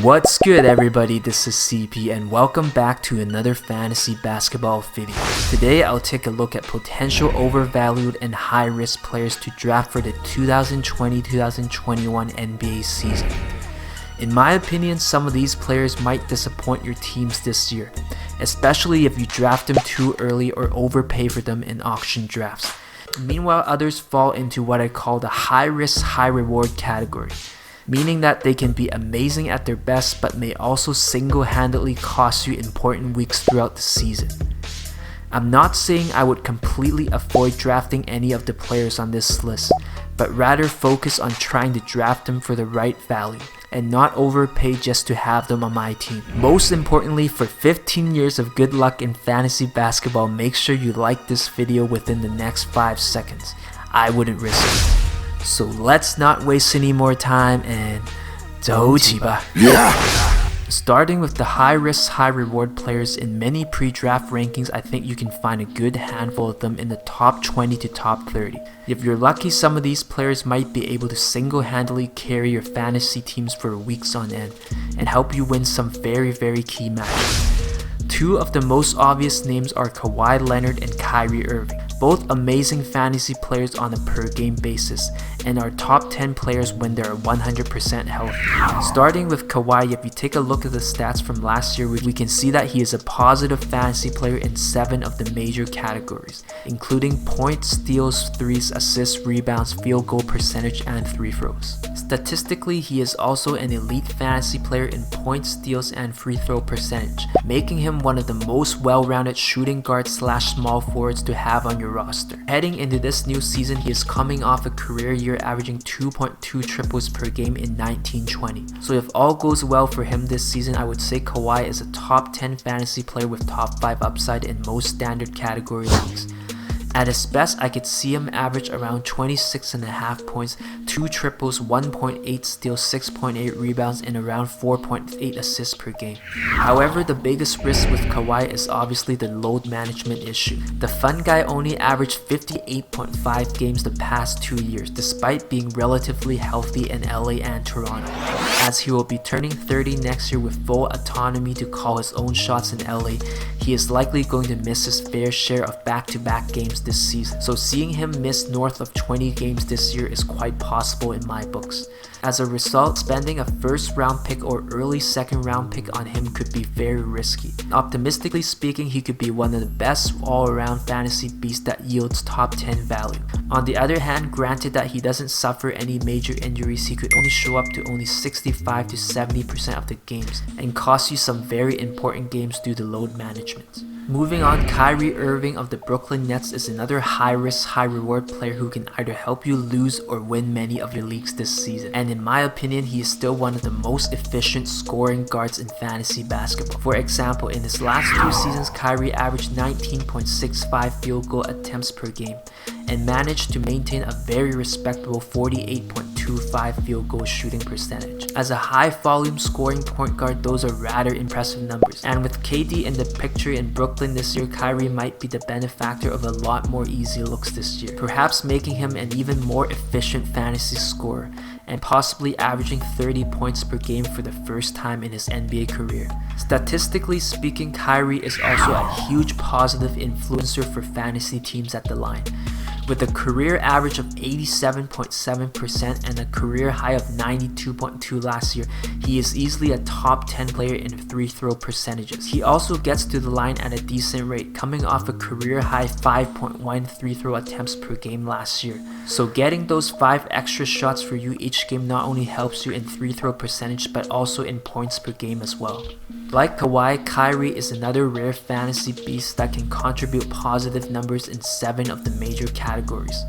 What's good everybody, this is CP and welcome back to another fantasy basketball video. Today I'll take a look at potential overvalued and high risk players to draft for the 2020-2021 NBA season. In my opinion, some of these players might disappoint your teams this year, especially if you draft them too early or overpay for them in auction drafts. Meanwhile, others fall into what I call the high risk, high reward category, meaning that they can be amazing at their best but may also single-handedly cost you important weeks throughout the season. I'm not saying I would completely avoid drafting any of the players on this list, but rather focus on trying to draft them for the right value and not overpay just to have them on my team. Most importantly, for 15 years of good luck in fantasy basketball, make sure you like this video within the next 5 seconds. I wouldn't risk it. So let's not waste any more time and 走起吧. Starting with the high risk, high reward players in many pre-draft rankings, I think you can find a good handful of them in the top 20 to top 30. If you're lucky, some of these players might be able to single-handedly carry your fantasy teams for weeks on end and help you win some very key matches. Two of the most obvious names are Kawhi Leonard and Kyrie Irving, both amazing fantasy players on a per game basis and are top 10 players when they're 100% healthy. Starting with Kawhi, if you take a look at the stats from last year, we can see that he is a positive fantasy player in 7 of the major categories, including points, steals, threes, assists, rebounds, field goal percentage, and free throws. Statistically, he is also an elite fantasy player in points, steals, and free throw percentage, making him one of the most well-rounded shooting guards / small forwards to have on your roster. Heading into this new season, he is coming off a career year averaging 2.2 triples per game in 1920. So if all goes well for him this season, I would say Kawhi is a top 10 fantasy player with top 5 upside in most standard category leagues. At his best, I could see him average around 26.5 points, 2 triples, 1.8 steals, 6.8 rebounds, and around 4.8 assists per game. However, the biggest risk with Kawhi is obviously the load management issue. The fun guy only averaged 58.5 games the past 2 years, despite being relatively healthy in LA and Toronto. As he will be turning 30 next year with full autonomy to call his own shots in LA, he is likely going to miss his fair share of back-to-back games this season, so seeing him miss north of 20 games this year is quite possible in my books. As a result, spending a first round pick or early second round pick on him could be very risky. Optimistically speaking, he could be one of the best all-around fantasy beasts that yields top 10 value. On the other hand, granted that he doesn't suffer any major injuries, he could only show up to only 65 to 70% of the games and cost you some very important games due to load management. Moving on, Kyrie Irving of the Brooklyn Nets is another high-risk, high-reward player who can either help you lose or win many of your leagues this season. And in my opinion, he is still one of the most efficient scoring guards in fantasy basketball. For example, in his last 2 seasons, Kyrie averaged 19.65 field goal attempts per game and managed to maintain a very respectable 48.25 field goal shooting percentage. As a high-volume scoring point guard, those are rather impressive numbers. And with KD in the picture in Brooklyn this year, Kyrie might be the benefactor of a lot more easy looks this year, perhaps making him an even more efficient fantasy scorer and possibly averaging 30 points per game for the first time in his NBA career. Statistically speaking, Kyrie is also a huge positive influencer for fantasy teams at the line. With a career average of 87.7% and a career high of 92.2 last year, he is easily a top 10 player in free throw percentages. He also gets to the line at a decent rate, coming off a career high 5.1 free throw attempts per game last year. So getting those 5 extra shots for you each game not only helps you in free throw percentage but also in points per game as well. Like Kawhi, Kyrie is another rare fantasy beast that can contribute positive numbers in 7 of the major categories,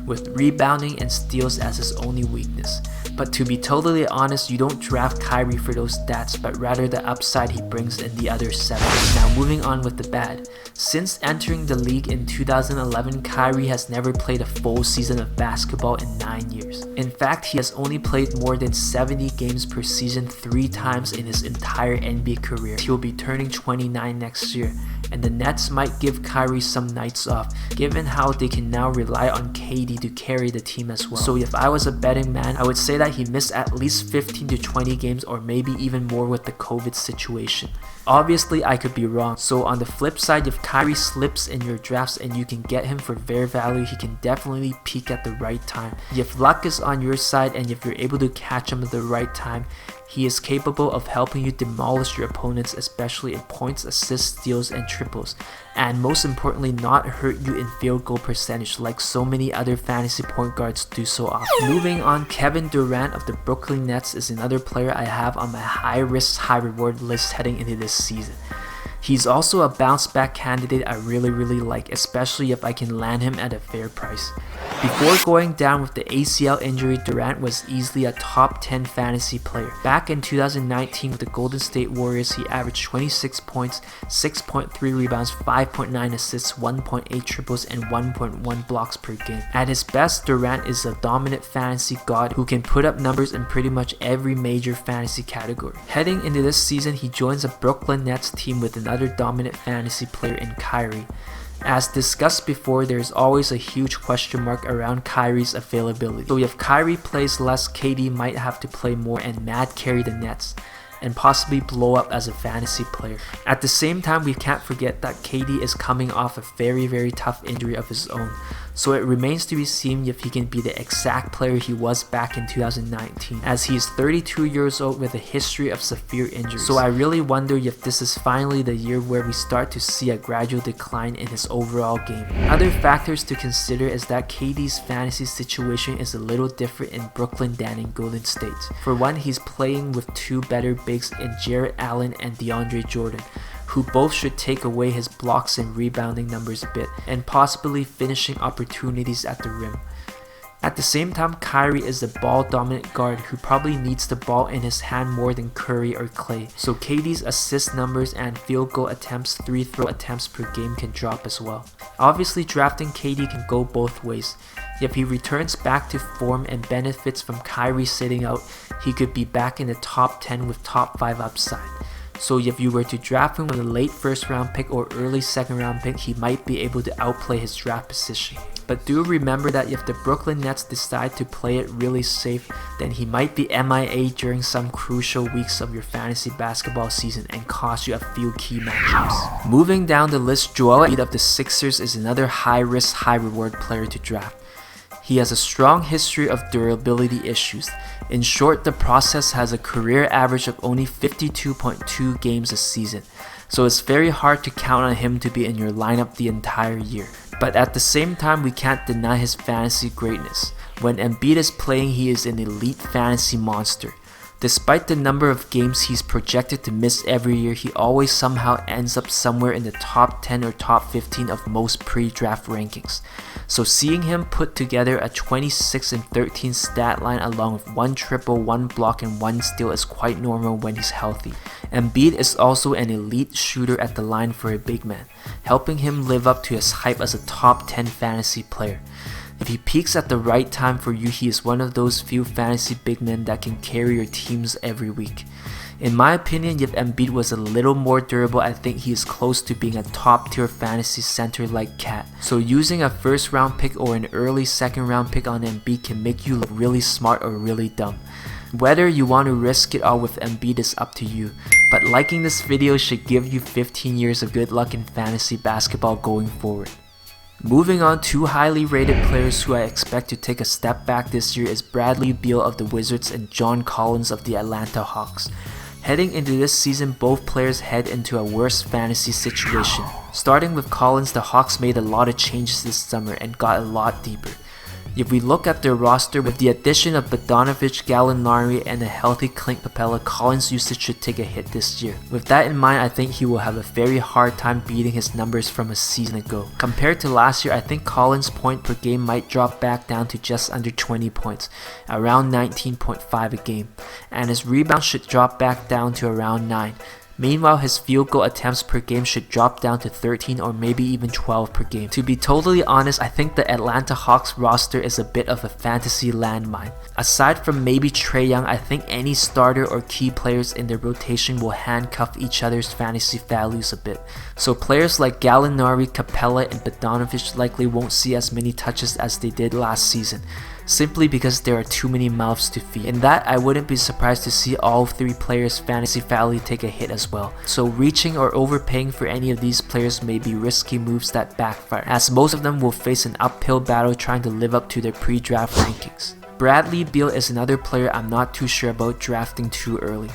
with rebounding and steals as his only weakness. But to be totally honest, you don't draft Kyrie for those stats, but rather the upside he brings in the other 7. Now moving on with the bad. Since entering the league in 2011, Kyrie has never played a full season of basketball in 9 years. In fact, he has only played more than 70 games per season 3 times in his entire NBA career. He will be turning 29 next year, and the Nets might give Kyrie some nights off, given how they can now rely on KD KD to carry the team as well. So if I was a betting man, I would say that he missed at least 15 to 20 games or maybe even more with the COVID situation. Obviously, I could be wrong. So on the flip side, if Kyrie slips in your drafts and you can get him for fair value, he can definitely peak at the right time. If luck is on your side and if you're able to catch him at the right time, he is capable of helping you demolish your opponents, especially in points, assists, steals, and triples. And most importantly, not hurt you in field goal percentage like so many other fantasy point guards do so often. Moving on, Kevin Durant of the Brooklyn Nets is another player I have on my high risk, high reward list heading into this season. He's also a bounce back candidate I really like, especially if I can land him at a fair price. Before going down with the ACL injury, Durant was easily a top 10 fantasy player. Back in 2019 with the Golden State Warriors, he averaged 26 points, 6.3 rebounds, 5.9 assists, 1.8 triples, and 1.1 blocks per game. At his best, Durant is a dominant fantasy god who can put up numbers in pretty much every major fantasy category. Heading into this season, he joins a Brooklyn Nets team with another dominant fantasy player in Kyrie. As discussed before, there is always a huge question mark around Kyrie's availability. So if Kyrie plays less, KD might have to play more and mad carry the Nets and possibly blow up as a fantasy player. At the same time, we can't forget that KD is coming off a very tough injury of his own. So it remains to be seen if he can be the exact player he was back in 2019, as he is 32 years old with a history of severe injuries. So I really wonder if this is finally the year where we start to see a gradual decline in his overall game. Other factors to consider is that KD's fantasy situation is a little different in Brooklyn than in Golden State. For one, he's playing with two better bigs in Jarrett Allen and DeAndre Jordan, who both should take away his blocks and rebounding numbers a bit, and possibly finishing opportunities at the rim. At the same time, Kyrie is a ball-dominant guard who probably needs the ball in his hand more than Curry or Klay, so KD's assist numbers and field goal attempts, free throw attempts per game can drop as well. Obviously, drafting KD can go both ways. If he returns back to form and benefits from Kyrie sitting out, he could be back in the top 10 with top 5 upside. So if you were to draft him with a late first round pick or early second round pick, he might be able to outplay his draft position. But do remember that if the Brooklyn Nets decide to play it really safe, then he might be MIA during some crucial weeks of your fantasy basketball season and cost you a few key matchups. Moving down the list, Joel Embiid of the Sixers is another high risk, high reward player to draft. He has a strong history of durability issues. In short, the process has a career average of only 52.2 games a season, so it's very hard to count on him to be in your lineup the entire year. But at the same time, we can't deny his fantasy greatness. When Embiid is playing, he is an elite fantasy monster. Despite the number of games he's projected to miss every year, he always somehow ends up somewhere in the top 10 or top 15 of most pre-draft rankings. So seeing him put together a 26 and 13 stat line along with 1 triple, 1 block, and 1 steal is quite normal when he's healthy. Embiid is also an elite shooter at the line for a big man, helping him live up to his hype as a top 10 fantasy player. If he peaks at the right time for you, he is one of those few fantasy big men that can carry your teams every week. In my opinion, if Embiid was a little more durable, I think he is close to being a top tier fantasy center like Cat. So using a first round pick or an early second round pick on Embiid can make you look really smart or really dumb. Whether you want to risk it all with Embiid is up to you, but liking this video should give you 15 years of good luck in fantasy basketball going forward. Moving on, two highly rated players who I expect to take a step back this year is Bradley Beal of the Wizards and John Collins of the Atlanta Hawks. Heading into this season, both players head into a worse fantasy situation. Starting with Collins, the Hawks made a lot of changes this summer and got a lot deeper. If we look at their roster, with the addition of Bogdanovic, Gallinari, and a healthy Clint Capella, Collins' usage should take a hit this year. With that in mind, I think he will have a very hard time beating his numbers from a season ago. Compared to last year, I think Collins' point per game might drop back down to just under 20 points, around 19.5 a game, and his rebounds should drop back down to around 9. Meanwhile, his field goal attempts per game should drop down to 13 or maybe even 12 per game. To be totally honest, I think the Atlanta Hawks roster is a bit of a fantasy landmine. Aside from maybe Trae Young, I think any starter or key players in their rotation will handcuff each other's fantasy values a bit. So players like Gallinari, Capella, and Bogdanovic likely won't see as many touches as they did last season, simply because there are too many mouths to feed. In that, I wouldn't be surprised to see all three players' fantasy value take a hit as well. So reaching or overpaying for any of these players may be risky moves that backfire, as most of them will face an uphill battle trying to live up to their pre-draft rankings. Bradley Beal is another player I'm not too sure about drafting too early.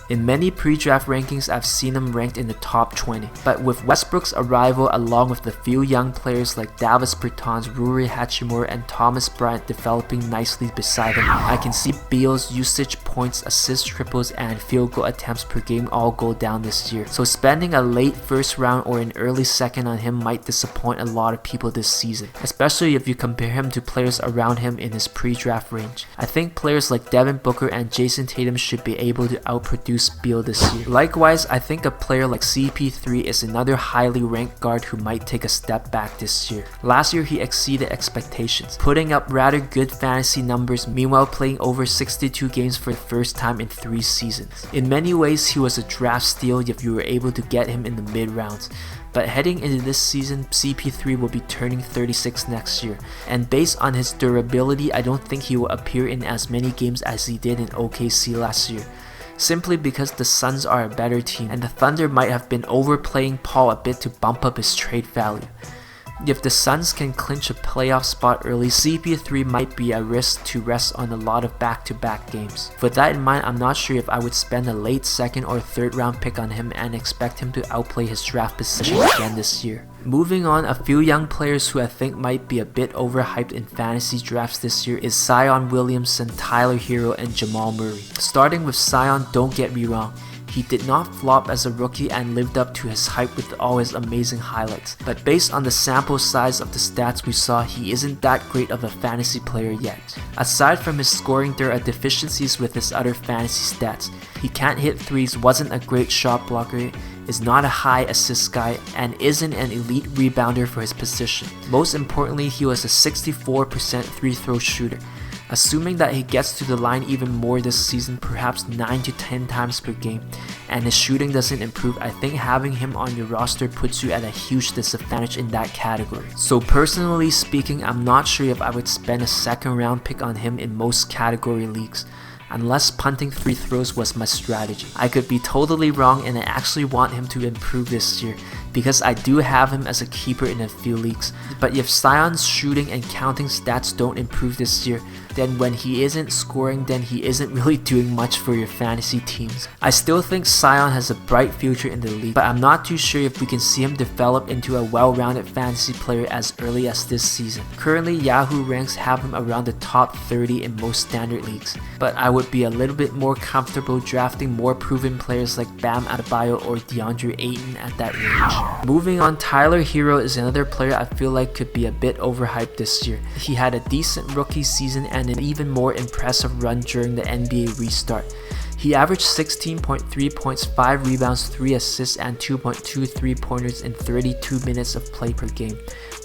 In many pre-draft rankings, I've seen him ranked in the top 20, but with Westbrook's arrival along with the few young players like Davis Bertans, Rui Hachimura, and Thomas Bryant developing nicely beside him, I can see Beal's usage, points, assists, triples, and field goal attempts per game all go down this year. So spending a late first round or an early second on him might disappoint a lot of people this season, especially if you compare him to players around him in his pre-draft range. I think players like Devin Booker and Jason Tatum should be able to outproduce Beal this year. Likewise, I think a player like CP3 is another highly ranked guard who might take a step back this year. Last year he exceeded expectations, putting up rather good fantasy numbers, meanwhile playing over 62 games for the first time in 3 seasons. In many ways, he was a draft steal if you were able to get him in the mid rounds. But heading into this season, CP3 will be turning 36 next year, and based on his durability, I don't think he will appear in as many games as he did in OKC last year, simply because the Suns are a better team, and the Thunder might have been overplaying Paul a bit to bump up his trade value. If the Suns can clinch a playoff spot early, CP3 might be a risk to rest on a lot of back-to-back games. With that in mind, I'm not sure if I would spend a late second or third round pick on him and expect him to outplay his draft position again this year. Moving on, a few young players who I think might be a bit overhyped in fantasy drafts this year is Zion Williamson, Tyler Hero, and Jamal Murray. Starting with Zion, don't get me wrong, he did not flop as a rookie and lived up to his hype with all his amazing highlights, but based on the sample size of the stats we saw, he isn't that great of a fantasy player yet. Aside from his scoring, there are deficiencies with his other fantasy stats. He can't hit threes, wasn't a great shot blocker, is not a high assist guy, and isn't an elite rebounder for his position. Most importantly, he was a 64% free throw shooter. Assuming that he gets to the line even more this season, perhaps 9 to 10 times per game, and his shooting doesn't improve, I think having him on your roster puts you at a huge disadvantage in that category. So personally speaking, I'm not sure if I would spend a second round pick on him in most category leagues, unless punting free throws was my strategy. I could be totally wrong, and I actually want him to improve this year, because I do have him as a keeper in a few leagues. But if Zion's shooting and counting stats don't improve this year, then when he isn't scoring, then he isn't really doing much for your fantasy teams. I still think Zion has a bright future in the league, but I'm not too sure if we can see him develop into a well-rounded fantasy player as early as this season. Currently, Yahoo ranks have him around the top 30 in most standard leagues, but I would be a little bit more comfortable drafting more proven players like Bam Adebayo or DeAndre Ayton at that range. Moving on, Tyler Hero is another player I feel like could be a bit overhyped this year. He had a decent rookie season and an even more impressive run during the NBA restart. He averaged 16.3 points, 5 rebounds, 3 assists, and 2.2 3-pointers in 32 minutes of play per game,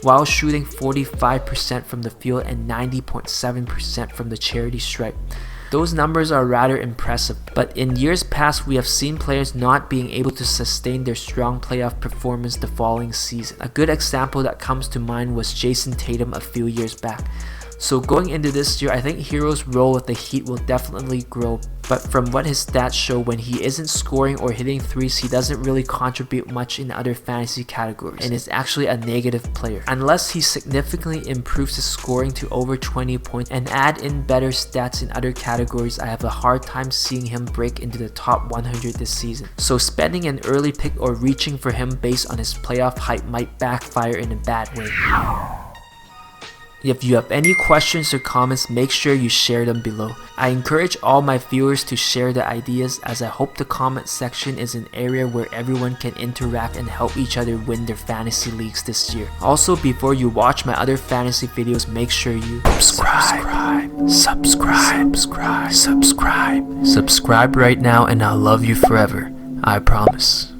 while shooting 45% from the field and 90.7% from the charity stripe. Those numbers are rather impressive, but in years past we have seen players not being able to sustain their strong playoff performance the following season. A good example that comes to mind was Jason Tatum a few years back. So going into this year, I think Hero's role with the Heat will definitely grow, but from what his stats show, when he isn't scoring or hitting threes, he doesn't really contribute much in other fantasy categories and is actually a negative player. Unless he significantly improves his scoring to over 20 points and add in better stats in other categories, I have a hard time seeing him break into the top 100 this season. So spending an early pick or reaching for him based on his playoff hype might backfire in a bad way. If you have any questions or comments, make sure you share them below. I encourage all my viewers to share their ideas, as I hope the comment section is an area where everyone can interact and help each other win their fantasy leagues this year. Also, before you watch my other fantasy videos, make sure you subscribe right now, and I'll love you forever. I promise.